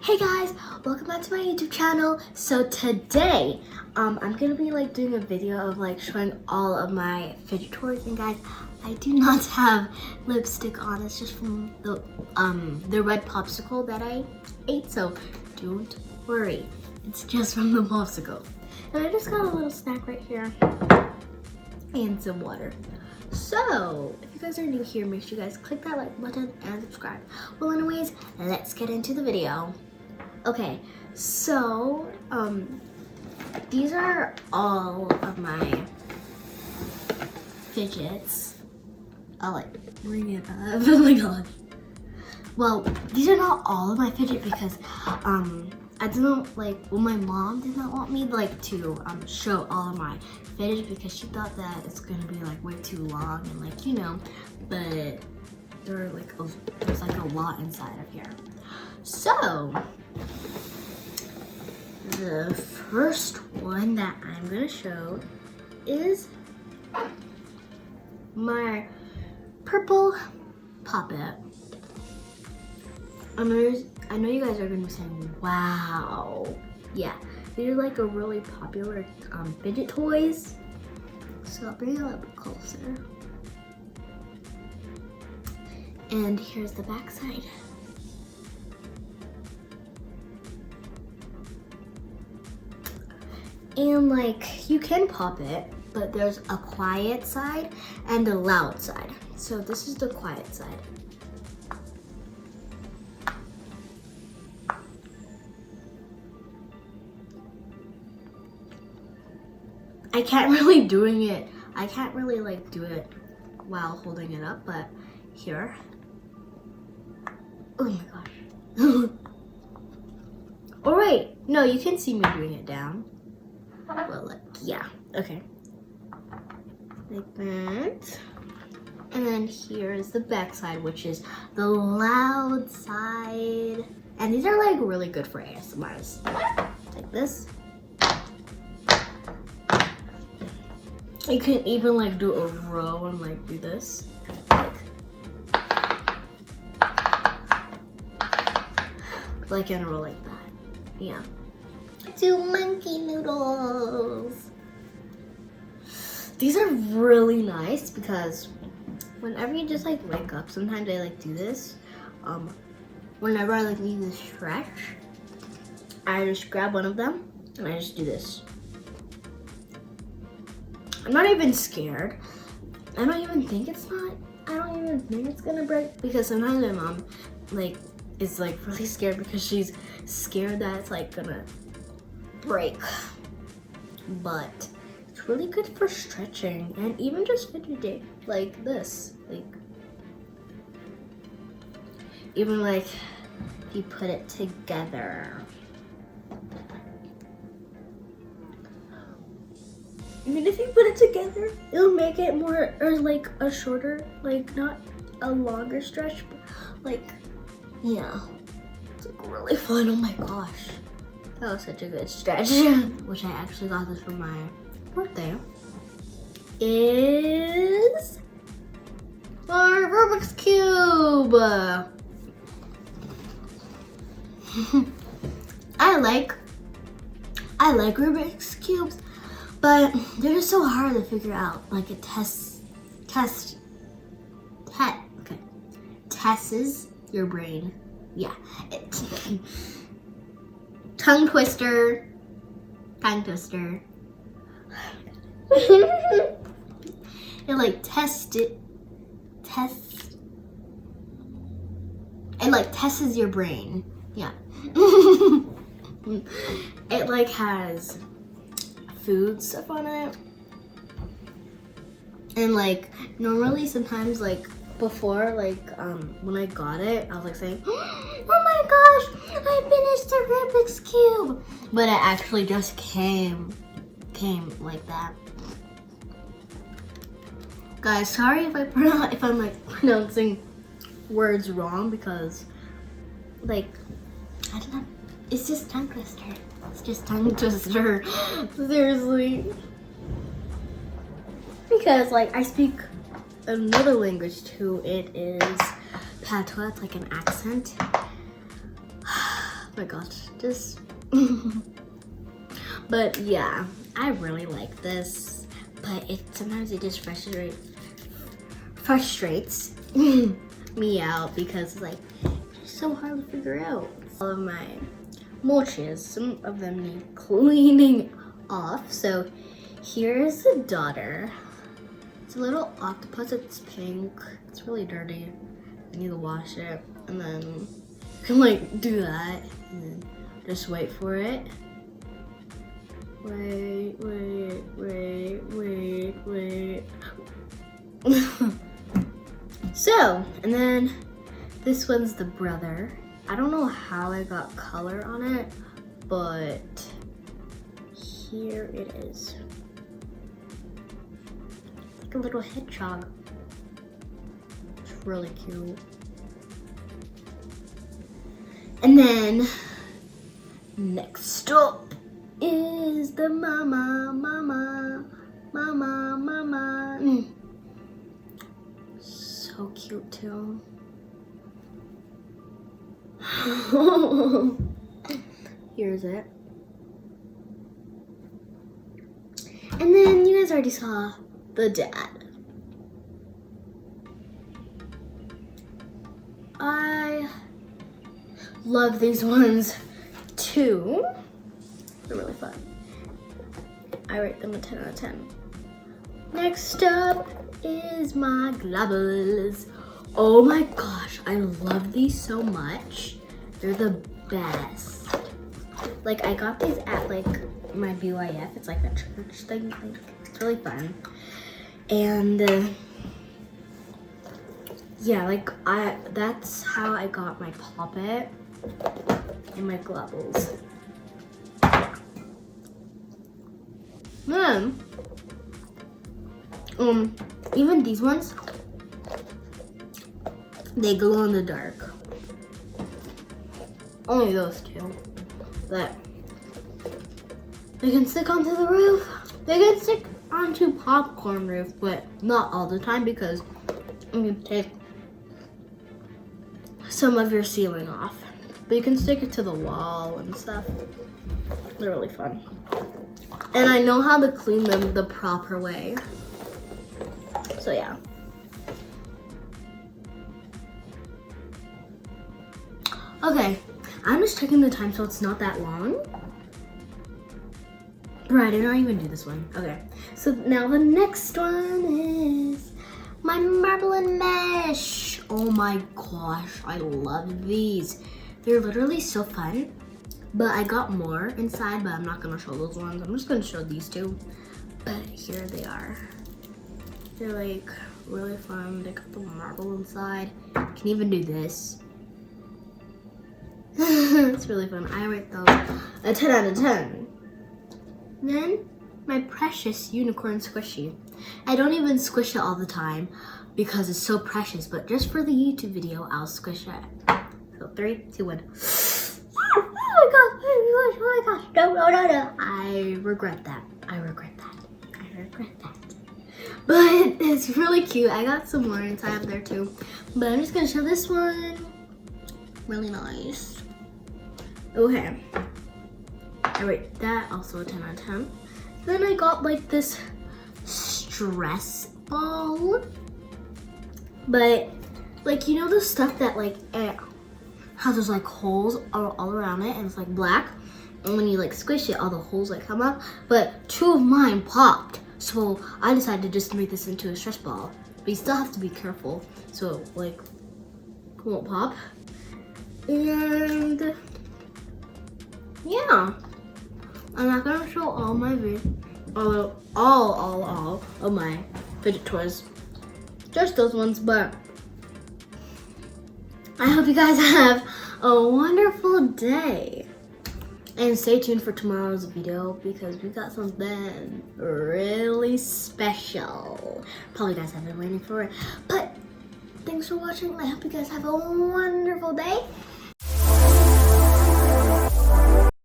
Hey guys, welcome back to my YouTube channel. So today, I'm gonna be doing a video of showing all of my fidget toys. And guys, I do not have lipstick on. It's just from the red popsicle that I ate. So don't worry, it's just from the popsicle. And I just got a little snack right here and some water. So, if you guys are new here, make sure you guys click that like button and subscribe. Well, anyways, let's get into the video. Okay, so, these are all of my fidgets. I'll bring it up. Oh my god. Well, these are not all of my fidget because, I didn't my mom did not want me to show all of my fidget because she thought that it's gonna be way too long and but there's a lot inside of here. So the first one that I'm gonna show is my purple Pop-It. I know you guys are gonna be saying, wow. Yeah, these are a really popular fidget toys. So I'll bring it up closer. And here's the back side. And you can pop it, but there's a quiet side and a loud side. So this is the quiet side. I can't really do it while holding it up, but here. Oh my gosh. All right, no, you can see me doing it down. Well, yeah, okay. Like that. And then here is the back side, which is the loud side. And these are really good for ASMRs. Like this. You can even do a row and do this. Like in a row like that. Yeah. 2 monkey noodles. These are really nice because whenever you just wake up, sometimes I do this. Whenever I need to stretch, I just grab one of them and I just do this. I'm not even scared. I don't even think it's gonna break because sometimes my mom is really scared because she's scared that it's gonna break. But it's really good for stretching and even just fidgeting like this. Even if you put it together. Even if you put it together, it'll make it more, or a shorter, not a longer stretch, but yeah. It's really fun, oh my gosh. That was such a good stretch. Which I actually got this for my birthday. Is our Rubik's Cube. I like Rubik's Cubes. But they're just so hard to figure out. It tests your brain. Yeah. Tongue twister. It tests your brain. Yeah. It has food stuff on it, and normally sometimes before when I got it, I was saying, oh my gosh, I finished the Rubik's Cube, but it actually just came like that. Guys, sorry if I'm pronouncing words wrong because I don't know, it's just tongue twister. It's just tongue twister. Seriously. Because I speak another language too. It is patois, it's an accent. my gosh, just. But yeah, I really like this, but sometimes it just frustrates me out because it's like it's so hard to figure out. All of my mochis, some of them need cleaning off. So here's the daughter. It's a little octopus. It's pink. It's really dirty. I need to wash it, and then you can like do that, and then just wait for it. Wait. So, and then this one's the brother. I don't know how I got color on it, but here it is. It's like a little hedgehog. It's really cute. And then next up is the mama. So cute too. Here's it. And then you guys already saw the dad. I love these ones too. They're really fun. I rate them a 10 out of 10. Next up is my globbles. Oh my gosh, I love these so much. They're the best. Like I got these at like my BYF. It's like a church thing. Like, it's really fun. And yeah, like that's how I got my Poppet and my globbles. Then, even these ones, they glow in the dark. Only those two. But they can stick onto the roof. They can stick onto popcorn roof, but not all the time because you can take some of your ceiling off. But you can stick it to the wall and stuff. They're really fun. And I know how to clean them the proper way. So yeah. Okay, I'm just checking the time so it's not that long. Right, I did not even do this one. Okay, so now the next one is my marble and mesh. Oh my gosh, I love these. They're literally so fun. But I got more inside, but I'm not gonna show those ones. I'm just gonna show these two. But here they are. They're like really fun. They got the marble inside. Can even do this. It's really fun. I rate those a 10 out of 10. Then my precious unicorn squishy. I don't even squish it all the time because it's so precious, but just for the YouTube video, I'll squish it. So 3, 2, 1. Oh my gosh, no. I regret that. But it's really cute. I got some more inside of there too. But I'm just gonna show this one. Really nice. Okay. I rate that also a 10 out of 10. Then I got like this stress ball. But like, you know the stuff that like how there's like holes all around it and it's like black, and when you like squish it all the holes like come up, but 2 of mine popped, so I decided to just make this into a stress ball, but you still have to be careful so it like won't pop. And yeah, I'm not gonna show all my all of my fidget toys, just those ones, but I hope you guys have a wonderful day. And stay tuned for tomorrow's video because we got something really special. Probably you guys have been waiting for it. But thanks for watching. I hope you guys have a wonderful day.